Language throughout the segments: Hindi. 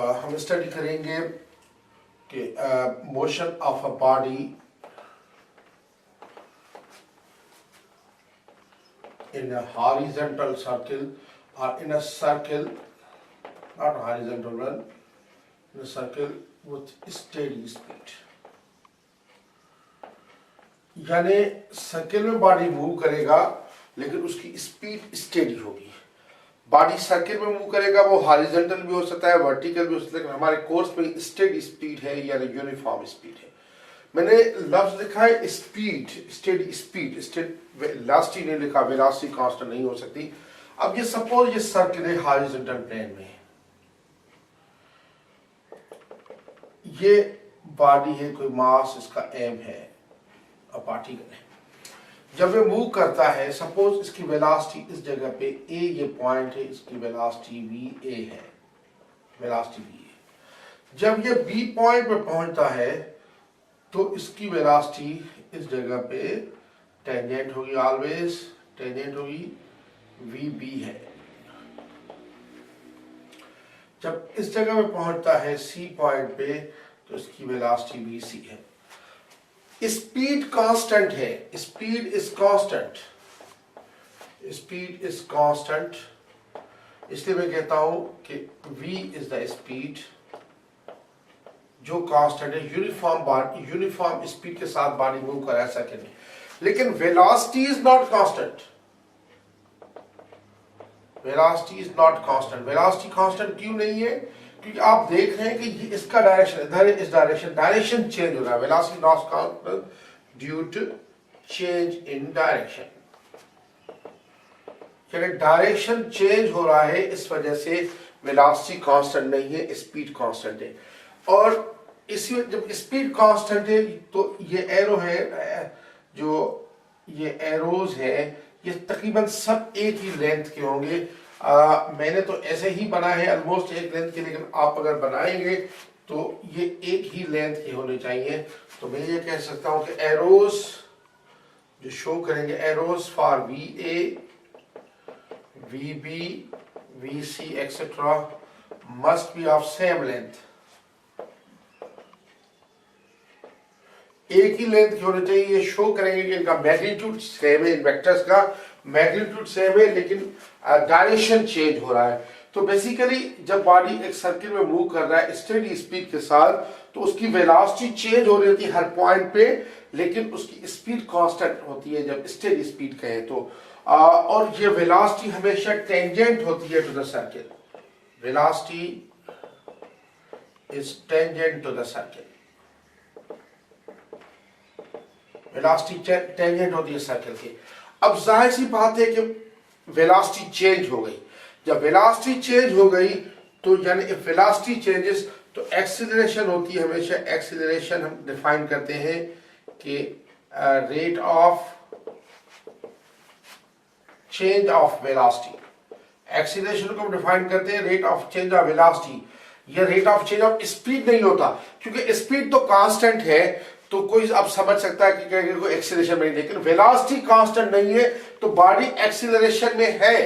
हम स्टडी करेंगे कि motion of a body in a horizontal circle और in a circle, not horizontal one, in a circle with steady speed. यानी सर्किल में बॉडी मूव करेगा लेकिन उसकी स्पीड स्टेडी होगी। बॉडी सर्किल में मूव करेगा, वो हॉरिजॉन्टल भी हो सकता है, वर्टिकल भी हो सकता है, लेकिन हमारे कोर्स में स्टेडी स्पीड है यानी यूनिफॉर्म स्पीड है। मैंने लफ्ज लिखा है स्पीड, स्टेडी स्पीड, वेलोसिटी नहीं लिखा, वेलोसिटी कांस्टेंट नहीं हो सकती। अब ये सपोज ये सर्किल है हॉरिजॉन्टल प्लेन में, ये बॉडी है, कोई मास इसका एम है, पार्टिकल है। जब ये मूव करता है, सपोज इसकी वेलोसिटी इस जगह पे ए, ये पॉइंट है, इसकी वेलोसिटी वी ए है, वेलोसिटी वी ए। जब ये बी पॉइंट पे पहुंचता है तो इसकी वेलोसिटी इस जगह पे टेंजेंट होगी, ऑलवेज टेंजेंट होगी, वी बी है। जब इस जगह पे पहुंचता है सी पॉइंट पे तो इसकी वेलोसिटी वी सी है। स्पीड कांस्टेंट है, speed is constant, speed is constant, इसलिए मैं कहता हूं कि v इज द स्पीड जो कांस्टेंट है। यूनिफॉर्म स्पीड के साथ बॉडी मूव कर रहा है सर्किल में, लेकिन velocity is not constant. Velocity is not constant. Velocity constant क्यों नहीं है? क्योंकि आप देख रहे हैं कि ये इसका डायरेक्शन इधर है, इस डायरेक्शन चेंज हो रहा है। Velocity not constant due to change in direction, यानी डायरेक्शन चेंज हो रहा है, इस वजह से वेलोसिटी कांस्टेंट नहीं है, स्पीड कांस्टेंट है। और इसी जब स्पीड कांस्टेंट है तो ये एरो है, जो ये एरोज है, ये तकरीबन सब एक ही लेंथ के होंगे। मैंने तो ऐसे ही बना है ऑलमोस्ट एक लेंथ के, लेकिन आप अगर बनाएंगे तो ये एक ही लेंथ के होने चाहिए। तो मैं ये कह सकता हूं कि एरोज जो शो करेंगे, arrows for V A, V B, V C etcetera must be of same length, एक ही लेंथ की होनी चाहिए। ये शो करेंगे कि इनका मैग्नीट्यूड सेम है, इन वेक्टर्स का मैग्नीट्यूड सेम है, लेकिन डायरेक्शन चेंज हो रहा है। तो बेसिकली जब बॉडी एक सर्किल में मूव कर रहा है स्टेडी स्पीड के साथ, तो उसकी वेलोसिटी चेंज हो रही होती है हर पॉइंट पे, लेकिन उसकी स्पीड कांस्टेंट होती है जब स्टेडी स्पीड कहें तो। और ये वेलोसिटी हमेशा टेंजेंट होती है to the circle. Velocity is tangent to the circle, velocity tangent होती है सर्किल की। अब जाहिर सी बात है कि वेलोसिटी चेंज हो गई। जब वेलोसिटी चेंज हो गई तो यानी इफ वेलोसिटी चेंजेस तो एक्सीलरेशन होती है हमेशा। एक्सीलरेशन हम डिफाइन करते हैं कि rate of change of velocity. Acceleration को हम डिफाइन करते हैं rate of change of velocity. यह rate of change of speed नहीं होता, क्योंकि स्पीड तो कांस्टेंट है, तो कोई अब समझ सकता है कि कोई एक्सीलरेशन में नहीं, लेकिन वेलोसिटी कांस्टेंट नहीं है तो बॉडी एक्सीलरेशन में है,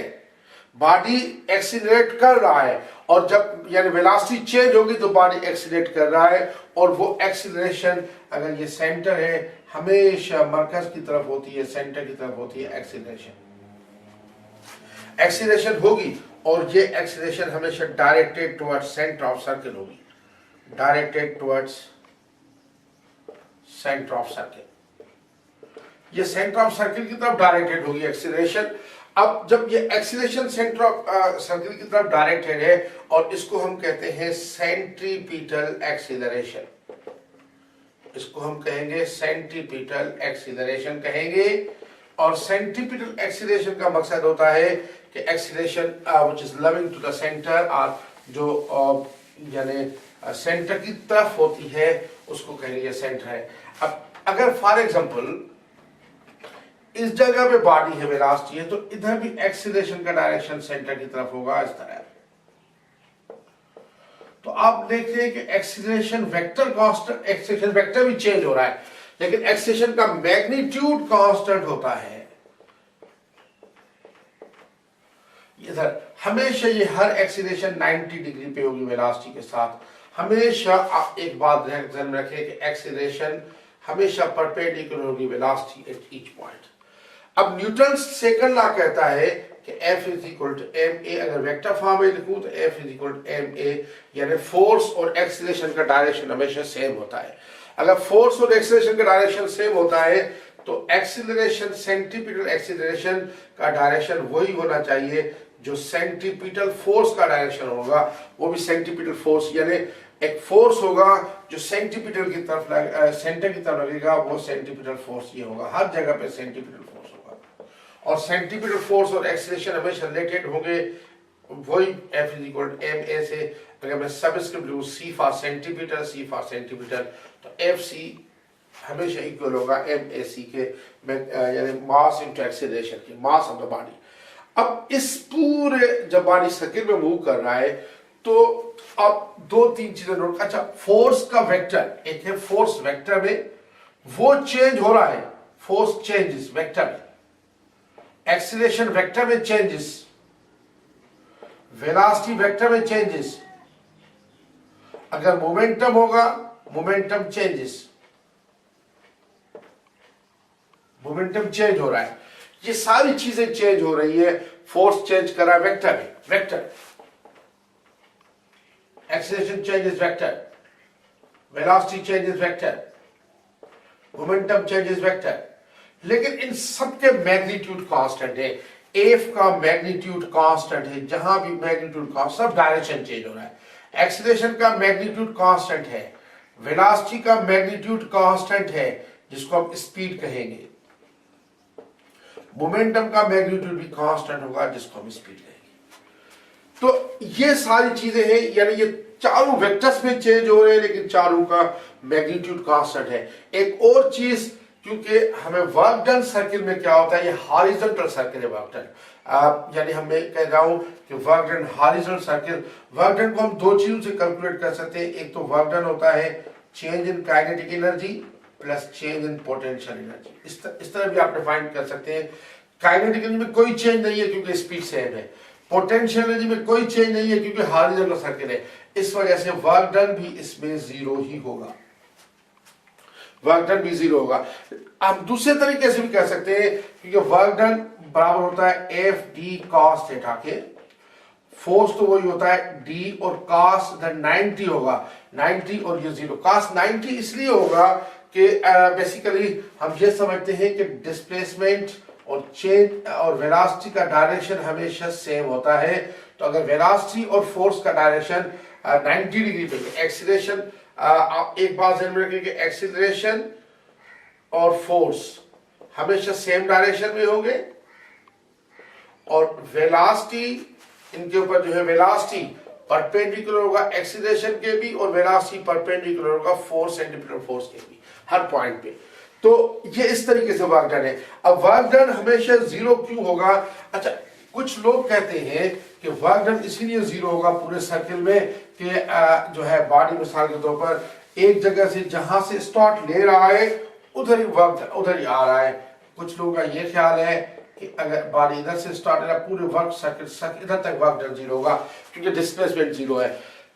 बॉडी एक्सीलरेट कर रहा है। और जब यानी वेलोसिटी चेंज होगी तो बॉडी एक्सीलरेट कर रहा है, और वो एक्सीलरेशन अगर ये सेंटर है हमेशा मरकज की तरफ होती है, सेंटर की तरफ होती है एक्सीलरेशन। एक्सीलरेशन होगी और ये एक्सीलरेशन हमेशा directed towards centre of circle होगी, directed towards centre of circle. ये सेंटर ऑफ सर्किल की तरफ डायरेक्टेड होगी एक्सीलरेशन। अब जब ये एक्सीलरेशन सेंटर ऑफ सर्किल की तरफ डायरेक्टेड है, और इसको हम कहते हैं सेंट्रीपिटल एक्सीलरेशन, इसको हम कहेंगे सेंट्रीपिटल एक्सीलरेशन कहेंगे। और सेंट्रीपिटल एक्सीलरेशन का मकसद होता है कि acceleration which is loving to the centre, और जो यानी सेंटर की तरफ होती है उसको कहेंगे सेंटर है। अब अगर फॉर एग्जांपल इस जगह पे बॉडी है, वेलोसिटी है, तो इधर भी एक्सीलरेशन का डायरेक्शन सेंटर की तरफ होगा इस तरह। तो आप देख रहे हैं कि acceleration vector constant, acceleration vector भी चेंज हो रहा है, लेकिन एक्सीलरेशन का मैग्नीट्यूड कांस्टेंट होता है। इधर हमेशा ये हर एक्सीलरेशन 90 डिग्री पे होगी वेलोसिटी के साथ। हमेशा आप एक बात ध्यान में रखें कि एक्सीलरेशन हमेशा परपेंडिकुलर होगी वेलोसिटी एट ईच पॉइंट। अब न्यूटन सेकंड लॉ कहता है कि F is equal to ma, अगर वेक्टर फॉर्म में लिखूं तो F is equal to ma, यानी फोर्स और एक्सीलरेशन का डायरेक्शन हमेशा सेम होता है। अगर फोर्स और एक्सीलरेशन का डायरेक्शन सेम होता है तो एक्सीलरेशन, सेंट्रीपिटल एक्सीलरेशन का डायरेक्शन वही होना चाहिए जो सेंट्रीपिटल फोर्स का डायरेक्शन होगा, वो भी सेंट्रीपिटल फोर्स, यानी एक फोर्स होगा जो सेंट्रीपिटल की तरफ सेंटर की तरफ लगेगा, वो सेंट्रीपिटल फोर्स ये होगा, हर जगह पे सेंट्रीपिटल फोर्स होगा। और सेंट्रीपिटल फोर्स और एक्सीलरेशन हमेशा रिलेटेड होंगे वही F is equal to ma से। अगर मैं सबस्क्रिप्ट लूं C for centripetal, C for centripetal, तो FC हमेशा इक्वल होगा MAC के, यानी मास इनटू एक्सीलरेशन की, मास ऑफ द बॉडी। अब इस पूरे जब बॉडी सर्किल में मूव कर रहा है तो अब दो तीन चीजें नोट। अच्छा, फोर्स का वेक्टर, एक है फोर्स वेक्टर में, वो चेंज हो रहा है, फोर्स चेंजेस वेक्टर में, एक्सीलरेशन वेक्टर में चेंजेस, वेलोसिटी वेक्टर में चेंजेस, अगर मोमेंटम होगा मोमेंटम चेंजेस, मोमेंटम चेंज हो रहा है, ये सारी चीजें चेंज हो रही है। फोर्स चेंज कर रहा है वेक्टर में, vector, acceleration changes vector, velocity changes vector, momentum changes vector, लेकिन इन सबके मैग्नीट्यूड कांस्टेंट है। एफ का मैग्नीट्यूड कांस्टेंट है, जहां भी magnitude constant, sub direction change हो रहा है। एक्सीलरेशन का मैग्नीट्यूड कांस्टेंट है, वेलोसिटी का मैग्नीट्यूड कांस्टेंट है जिसको हम स्पीड कहेंगे, मोमेंटम का मैग्नीट्यूड भी कांस्टेंट होगा जिसको हम स्पीड कहेंगे। तो ये सारी चीजें हैं, यानी ये चारों वेक्टर्स में चेंज हो रहे हैं लेकिन चारों का मैग्नीट्यूड कांस्टेंट है। एक और चीज, क्योंकि हमें वर्क डन सर्किल में क्या होता है, ये हॉरिजॉन्टल सर्किल है वर्क डन, यानी हम कह रहा हूं कि work done horizontal circle. Work done को हम दो चीजों से कैलकुलेट कर सकते हैं। एक तो वर्क डन होता है change in kinetic energy plus change in potential energy, इस तरह भी आप डिफाइन कर सकते हैं। काइनेटिक एनर्जी में कोई चेंज नहीं है क्योंकि स्पीड सेम है, पोटेंशियल एनर्जी में कोई चेंज नहीं है क्योंकि हॉरिजॉन्टल सर्किल है। इस वजह से वर्क डन भी इसमें जीरो ही होगा, वर्क डन भी जीरो होगा। आप दूसरे तरीके से भी कह सकते हैं क्योंकि वर्क डन बराबर होता है एफ डी कॉस थीटा के, फोर्स तो वही होता है डी और कॉस 90 होगा, 90 और ये जीरो। कॉस 90 इसलिए होगा कि बेसिकली हम ये समझते हैं कि डिस्प्लेसमेंट और चेंज और वेलोसिटी का डायरेक्शन हमेशा सेम होता है। तो अगर वेलोसिटी और फोर्स का डायरेक्शन 90 डिग्री पे, एक्सीलरेशन, आप एक बात ध्यान में रखिए कि एक्सीलरेशन और फोर्स हमेशा सेम डायरेक्शन में होंगे और वेलोसिटी, इनके ऊपर जो है वेलोसिटी परपेंडिकुलर होगा एक्सीलरेशन के भी और वेलोसिटी परपेंडिकुलर होगा फोर्स सेंटीमीटर फोर्स के भी, हर पॉइंट पे। तो ये इस तरीके से वर्क डन है। अब वर्क डन हमेशा जीरो क्यों होगा? अच्छा, कुछ लोग कहते हैं कि वर्क डन इसीलिए जीरो होगा पूरे सर्किल में कि जो है बॉडी मिसाल के तौर पर एक जगह से जहां से स्टार्ट ले रहा है उधर ही वर्क उधर ही आ रहा है। कुछ लोगों का ये ख्याल है कि अगर बॉडी इधर से स्टार्ट हो रहा है पूरे वर्क सर्किल इधर तक वर्क डन जीरो होगा क्योंकि डिस्प्लेसमेंट जीरो है।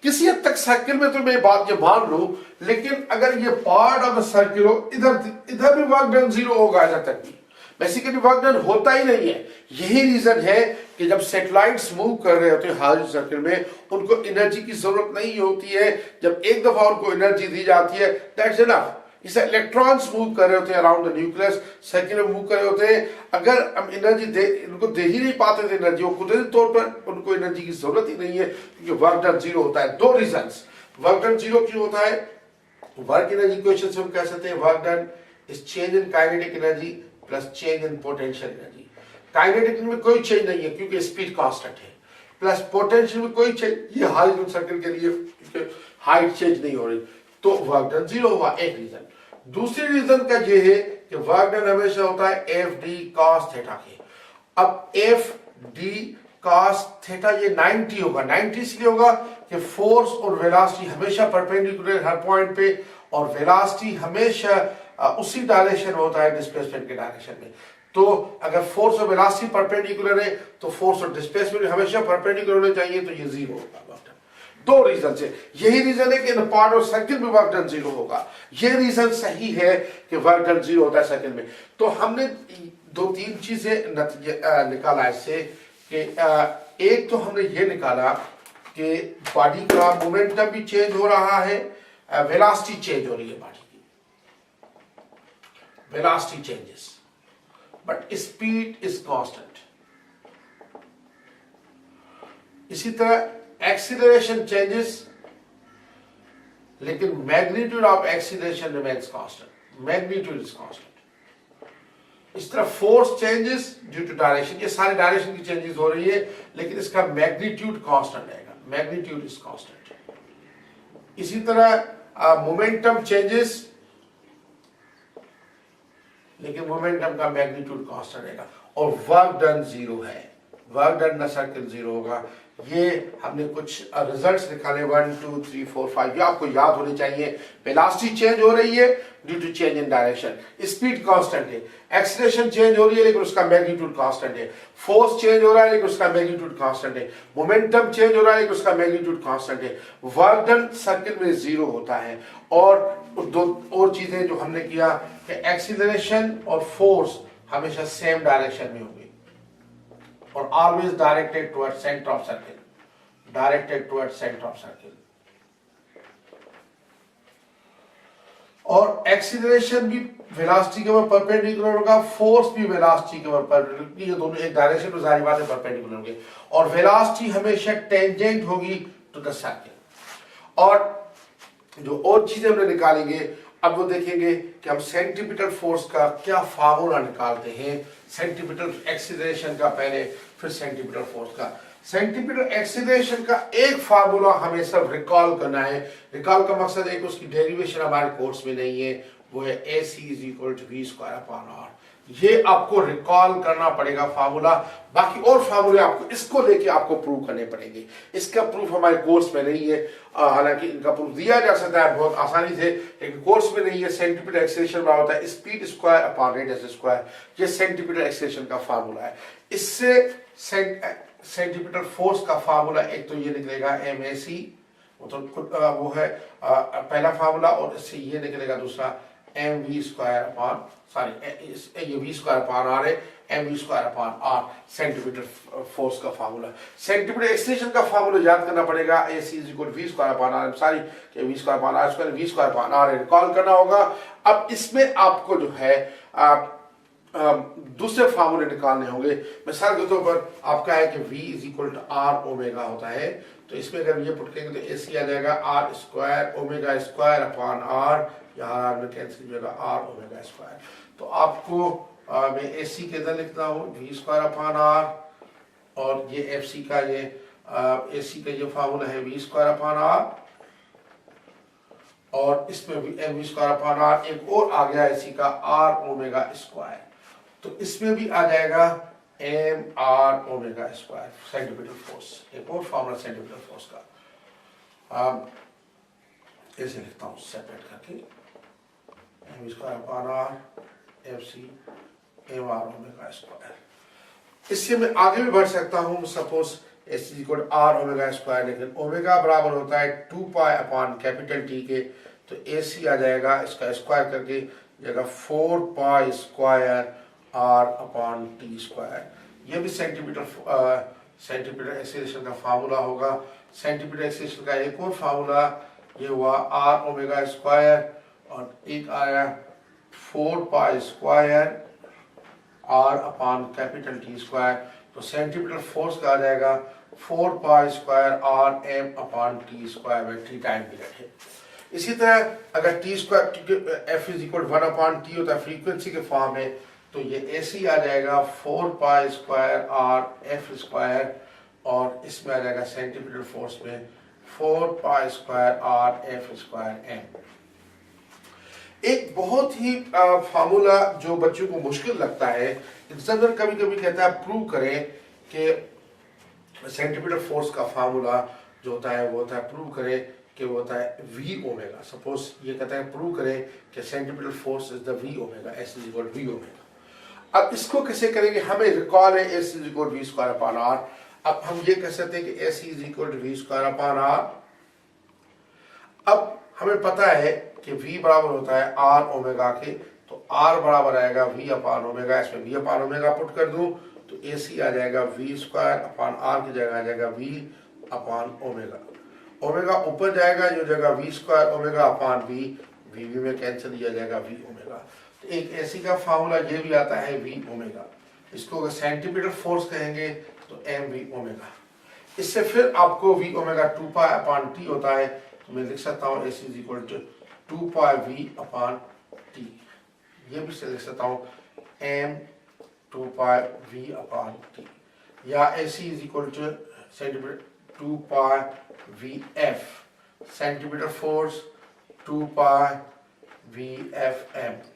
किसी हद तक सर्किल में तो मैं बात ये मान लूं, लेकिन अगर ये पार्ट ऑफ द सर्किल हो इधर भी वर्क डन जीरो होगा, इधर तक भी बेसिकली वर्क डन होता ही नहीं है। यही रीजन है कि जब सैटेलाइट्स मूव कर रहे होते हैं हॉरिजॉन्टल सर्किल में उनको एनर्जी की जरूरत नहीं होती है। जब एक दफा उनको एनर्जी दी जाती है दैट्स इनफ। इसे इलेक्ट्रॉन्स मूव कर रहे होते हैं अराउंड द न्यूक्लियस, सर्किल में मूव कर रहे होते हैं। अगर हम एनर्जी इनको दे ही नहीं पाते थे एनर्जी, वो कुदरती तौर पर उनको एनर्जी की जरूरत ही नहीं है क्योंकि वर्क डन जीरो होता है। दो रीजंस वर्क डन जीरो क्यों होता है। वर्क एनर्जी इक्वेशन से हम कह सकते हैं work done is change in kinetic energy plus change in potential energy. Kinetic में कोई चेंज नहीं है क्योंकि स्पीड कांस्टेंट है, प्लस पोटेंशियल में कोई चेंज, ये हॉरिजॉन्टल सर्किल के लिए क्योंकि हाइट चेंज नहीं हो रही तो वर्क डन जीरो हुआ, एक रीजन। दूसरी रीजन का ये है कि वर्क डन हमेशा होता है एफ डी कॉस थीटा के। अब एफ डी कॉस थीटा ये 90 होगा। 90 इसलिए होगा कि फोर्स और वेलोसिटी हमेशा परपेंडिकुलर हर पॉइंट पे और वेलोसिटी हमेशा उसी डायरेक्शन में होता है डिस्प्लेसमेंट के डायरेक्शन में। तो अगर फोर्स और वेलोसिटी परपेंडिकुलर है तो फोर्स और डिस्प्लेसमेंट हमेशा परपेंडिकुलर होने चाहिए, तो ये जीरो होगा। दो रीजन से, यही रीजन है कि इन पार्ट और सर्किल में वर्क डन जीरो होगा। ये रीजन सही है कि वर्क डन जीरो होता है सर्किल में। तो हमने दो तीन चीजें निकाला इससे कि एक तो हमने ये निकाला कि बॉडी का मोमेंटम भी चेंज हो रहा है, वेलोसिटी चेंज हो रही है बॉडी की, velocity changes but speed is constant. इसी तरह एक्सीलरेशन चेंजेस लेकिन magnitude of acceleration remains constant, magnitude is constant. इस तरह force changes due to direction, ये सारे डायरेक्शन की चेंजेस हो रही है लेकिन इसका मैग्नीट्यूड कांस्टेंट रहेगा, मैग्नीट्यूड इज कांस्टेंट। इसी तरह मोमेंटम चेंजेस लेकिन मोमेंटम का मैग्नीट्यूड कांस्टेंट रहेगा और वर्क डन जीरो है, वर्क डन न सर्किल जीरो होगा। ये हमने कुछ रिजल्ट्स निकाले 1 2 3 4 5, ये आपको याद होने चाहिए। वेलोसिटी चेंज हो रही है due to change in direction, speed constant है, एक्सीलरेशन चेंज हो रही है लेकिन उसका मैग्नीट्यूड कांस्टेंट है, फोर्स चेंज हो रहा है लेकिन उसका मैग्नीट्यूड कांस्टेंट है, मोमेंटम चेंज हो रहा है लेकिन उसका मैग्नीट्यूड कांस्टेंट है, वर्क डन सर्किल में जीरो होता है। और दो और चीजें जो हमने किया कि एक्सीलरेशन और फोर्स हमेशा सेम डायरेक्शन में होगी और always directed towards center of circle, directed towards center of circle। और एक्सीलरेशन भी वेलोसिटी के ऊपर परपेंडिकुलर होगा, फोर्स भी वेलोसिटी के ऊपर परपेंडिकुलर, ये दोनों एक डायरेक्शन में जारी बात है परपेंडिकुलर होंगे और वेलोसिटी हमेशा टेंजेंट होगी टू द सर्किल। और जो और चीजें हमने निकालेंगे अब वो देखेंगे कि हम सेंटीमीटर फोर्स का क्या फार्मूला निकालते हैं, सेंटीमीटर एक्सीलरेशन का पहले फिर सेंटीमीटर फोर्स का। सेंटीमीटर एक्सीलरेशन का एक फार्मूला हमें सब रिकॉल करना है। रिकॉल का मकसद है कि उसकी डेरिवेशन हमारे कोर्स में नहीं है, वो है AC = V²/R। ये आपको रिकॉल करना पड़ेगा फार्मूला, बाकी और फार्मूले आपको इसको लेके आपको प्रूव करने पड़ेंगे। इसका प्रूफ हमारे कोर्स में नहीं है, हालांकि इनका प्रूफ दिया जा सकता है बहुत आसानी से लेकिन कोर्स में नहीं है। सेंटीमीटर एक्सीलरेशन बराबर होता है speed square upon radius square, ये सेंटीमीटर एक्सीलरेशन का फार्मूला है। इससे सेंटीमीटर फोर्स का फार्मूला एक तो ये निकलेगा MAC, वो है पहला फार्मूला, और इससे ये निकलेगा दूसरा mv²/, ये v²/r है, mv²/r सेंटीमीटर फोर्स का फार्मूला। सेंटीमीटर एक्सीलरेशन का फार्मूला याद करना पड़ेगा, AC = v²/r, sorry v²/r v²/r recall करना होगा। अब इसमें आपको जो है दूसरे फार्मूले निकालने होंगे। मिसाल के तौर पर आपका है कि v = r ओमेगा होता है, तो इसमें अगर ये पुट करेंगे तो AC आ जाएगा r² ω²/r, यहाँ में कैंसिल हो जाएगा r ω²। तो आपको मैं AC के अंदर लिखता हूँ v²/r और ये FC का ये AC का ये फार्मूला है v²/r और इसमें भी mv²/r, एक और आ गया AC का r ω², तो इसमें भी आ जाएगा mr ω² सेंटीमीटर फोर्स, एक और फार्मूला सेंटीमीटर फोर्स का। ऐसे लिखता हूँ सेपरेट करके mv²/r FC mr ω²। इससे मैं आगे भी बढ़ सकता हूँ, सपोज AC = r ω², लेकिन ओमेगा बराबर होता है 2π/T के, तो AC आ जाएगा इसका स्क्वायर करके जगह 4π²R/T²। ये भी सेंटीमीटर एक्सीलरेशन का फार्मूला होगा। सेंटीमीटर एक्सीलरेशन का एक और फार्मूला ये हुआ r ω² और एक आया 4π²R/T²। तो सेंटीमीटर फोर्स का आ जाएगा 4π²R/m/T², टाइम पीरियड है। इसी तरह अगर T² F = 1/T होता है फ्रीक्वेंसी के फॉर्म में, तो ये AC आ जाएगा 4π²R/F² और इसमें आ जाएगा सेंटीमीटर फोर्स में 4π²R/F²m। एक बहुत ही फार्मूला जो बच्चों को मुश्किल लगता है, एग्जामिनर कभी कभी कहता है प्रूव करें कि सेंटीमीटर फोर्स का फार्मूला जो होता है वो होता है प्रूव करें कि वो होता है V ओमेगा। सपोज ये कहता है प्रूव करें कि centimetre force is the V omega, S = V omega. अब इसको कैसे करेंगे, हमें रिकॉल है S is equal V square upon R. अब हम ये कह सकते हैं कि S is equal V square upon R. अब हमें पता है कि v बराबर होता है आर ओमेगा के, तो r बराबर आएगा v अपान ओमेगा, इसमें v अपान ओमेगा पुट कर दूं तो ac आ जाएगा v स्क्वायर अपान r की जगह आ जाएगा v अपान ओमेगा। ओमेगा ऊपर जाएगा, जो जगह v स्क्वायर ओमेगा अपान v में कैंसिल दिया जाएगा v ओमेगा। तो एक ac का फार्मूला ये भी आता है v ओमेगा, इसको अगर सेंटीमीटर फोर्स कहेंगे तो mv ओमेगा। इससे फिर आपको v omega 2 pi upon t होता है, तो मैं लिख सकता हूँ ac is equal to 2 pi v upon t। ये भी लिख सकता हूँ m 2 pi v upon t, या ac is equal to centimetre 2 pi v f, centimetre force 2 pi v f m।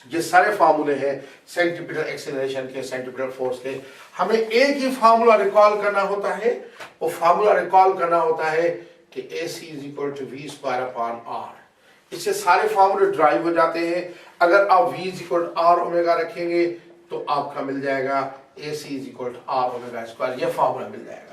ये सारे फार्मूले हैं सेंटीमीटर एक्सेलरेशन के, सेंटीमीटर फोर्स के। हमें एक ही फार्मूला रिकॉल करना होता है, वो फार्मूला रिकॉल करना होता है कि AC is equal to V square upon R. इससे सारे फार्मूले ड्राइव हो जाते हैं। अगर आप V is equal to R omega रखेंगे तो आपका मिल जाएगा AC is equal to R omega square, ये फार्मूला मिल जाएगा।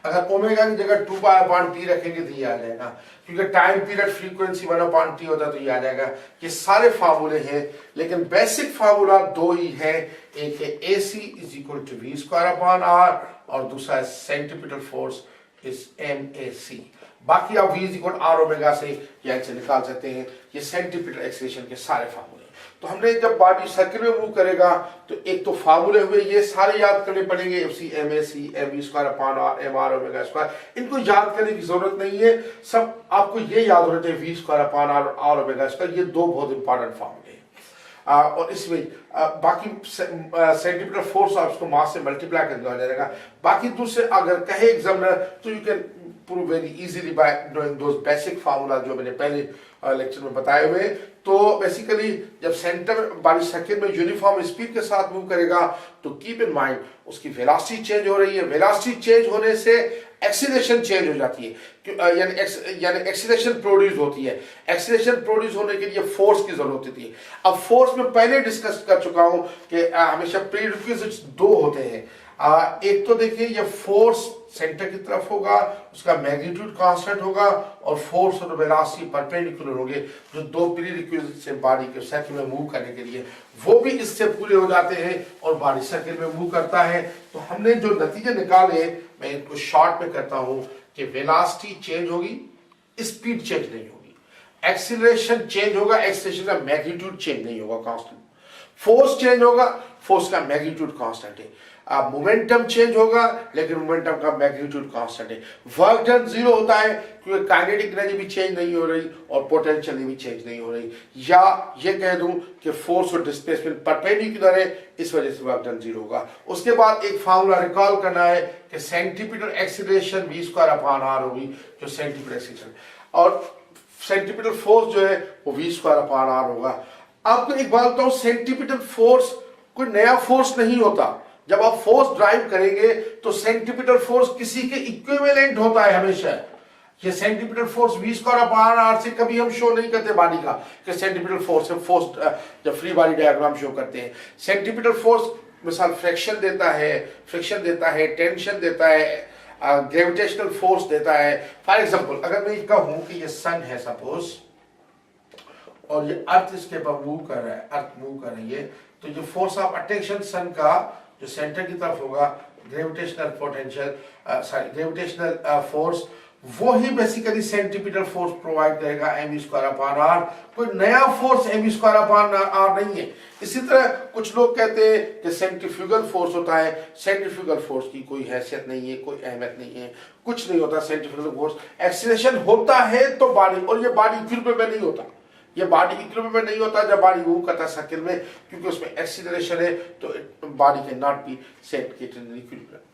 अगर ओमेगा की जगह 2 पाई अपॉन टी रखेंगे तो ये आ जाएगा, क्योंकि time period frequency 1 upon T होता है, तो ये आ जाएगा। ये सारे फार्मूले हैं, लेकिन बेसिक फार्मूला दो ही है, एक है AC is equal to V square upon R और दूसरा है सेंटीमीटर फोर्स इज MAC। बाकी आप v is equal R omega से या से निकाल सकते हैं। ये सेंटीमीटर एक्सेलरेशन के सारे फार्मूले। तो हमने जब बॉडी सर्किल में मूव करेगा तो एक तो फार्मूले हुए, ये सारे याद करने पड़ेंगे, FC MAC mv square upon R mr omega square. इनको याद करने की जरूरत नहीं है, सब आपको ये याद होना चाहिए v square upon r omega square. ये दो बहुत इंपॉर्टेंट फार्मूले हैं। और इसमें बाकी सेंटीमीटर फोर्स आप उसको मास से मल्टीप्लाई करके आ जाएगा। बाकी दूसरे अगर कहे एग्जामिनर तो you can prove very easily by doing those basic formula जो मैंने पहले लेक्चर में बताए हुए। तो बेसिकली जब सेंटर बॉडी सर्किल में यूनिफॉर्म स्पीड के साथ मूव करेगा तो कीप इन माइंड उसकी वेलोसिटी चेंज हो रही है। वेलोसिटी चेंज होने से एक्सीलरेशन चेंज हो जाती है, यानी एक्सीलरेशन प्रोड्यूस होती है। एक्सीलरेशन प्रोड्यूस होने के लिए फोर्स की जरूरत होती है। अब फोर्स में पहले डिस्कस कर चुका हूं कि हमेशा प्रीरिक्विजिट्स दो होते हैं। एक तो देखिए ये फोर्स सेंटर की तरफ होगा, उसका मैग्नीट्यूड कांस्टेंट होगा, और फोर्स और वेलोसिटी परपेंडिकुलर होंगे, जो दो प्रीरिक्विजिट्स हैं बॉडी के सर्किल में मूव करने के लिए, वो भी इससे पूरे हो जाते हैं और बॉडी सर्किल में मूव करता है। तो हमने जो नतीजे निकाले, मैं इनको शॉर्ट में करता हूं कि वेलोसिटी चेंज होगी, स्पीड चेंज नहीं होगी, एक्सीलरेशन चेंज होगा, एक्सीलरेशन का मैग्नीट्यूड चेंज नहीं होगा कांस्टेंट, फोर्स चेंज होगा, फोर्स का मैग्नीट्यूड कांस्टेंट है। मोमेंटम चेंज होगा लेकिन मोमेंटम का मैग्नीट्यूड कांस्टेंट है। वर्क डन जीरो होता है क्योंकि काइनेटिक एनर्जी भी चेंज नहीं हो रही और पोटेंशियल भी चेंज नहीं हो रही। या ये कह दूं कि फोर्स और डिस्प्लेसमेंट परपेंडिकुलर है, इस वजह से वर्क डन जीरो होगा। उसके बाद एक फार्मूला रिकॉल करना है कि centimetre acceleration v square upon r होगी, जो सेंटीमीटर एक्सीलरेशन, और सेंटीमीटर फोर्स जो है वो v स्क्वायर अपॉन r होगा। आपको एक बात बताऊं, सेंटीमीटर फोर्स कोई नया फोर्स नहीं होता। जब आप फोर्स ड्राइव करेंगे तो सेंटीमीटर फोर्स किसी के इक्विवेलेंट होता है हमेशा। ये centimetre force v square upon r से कभी हम शो नहीं करते बॉडी का कि सेंटीमीटर फोर्स है। फोर्स जब फ्री बॉडी डायग्राम शो करते हैं, सेंटीमीटर फोर्स मिसाल फ्रिक्शन देता है, टेंशन देता है, ग्रेविटेशनल फोर्स देता है। फॉर एग्जांपल अगर मैं कहूं कि ये सन है सपोज, और ये अर्थ इसके पर मूव कर रहा है, अर्थ मूव कर रही है, तो ये फोर्स ऑफ अट्रैक्शन सन का जो सेंटर की तरफ होगा, ग्रेविटेशनल पोटेंशियल ग्रेविटेशनल फोर्स, वो ही बेसिकली सेंटीमीटर फोर्स प्रोवाइड करेगा mv स्क्वायर अपॉन r। कोई नया force mv square upon r नहीं है। इसी तरह कुछ लोग कहते हैं कि सेंट्रीफ्यूगल फोर्स होता है। सेंट्रीफ्यूगल फोर्स की कोई हैसियत नहीं है, कोई अहमियत नहीं है, कुछ नहीं होता सेंट्रीफ्यूगल फोर्स। एक्सीलरेशन होता है तो बॉडी, और ये बॉडी इक्विलिब्रियम में नहीं होता, ये बॉडी इक्विलिब्रियम में नहीं होता जब बॉडी मूव करता है सर्किल में, क्योंकि उसमें एक्सीलरेशन है, तो body can not be set in equilibrium.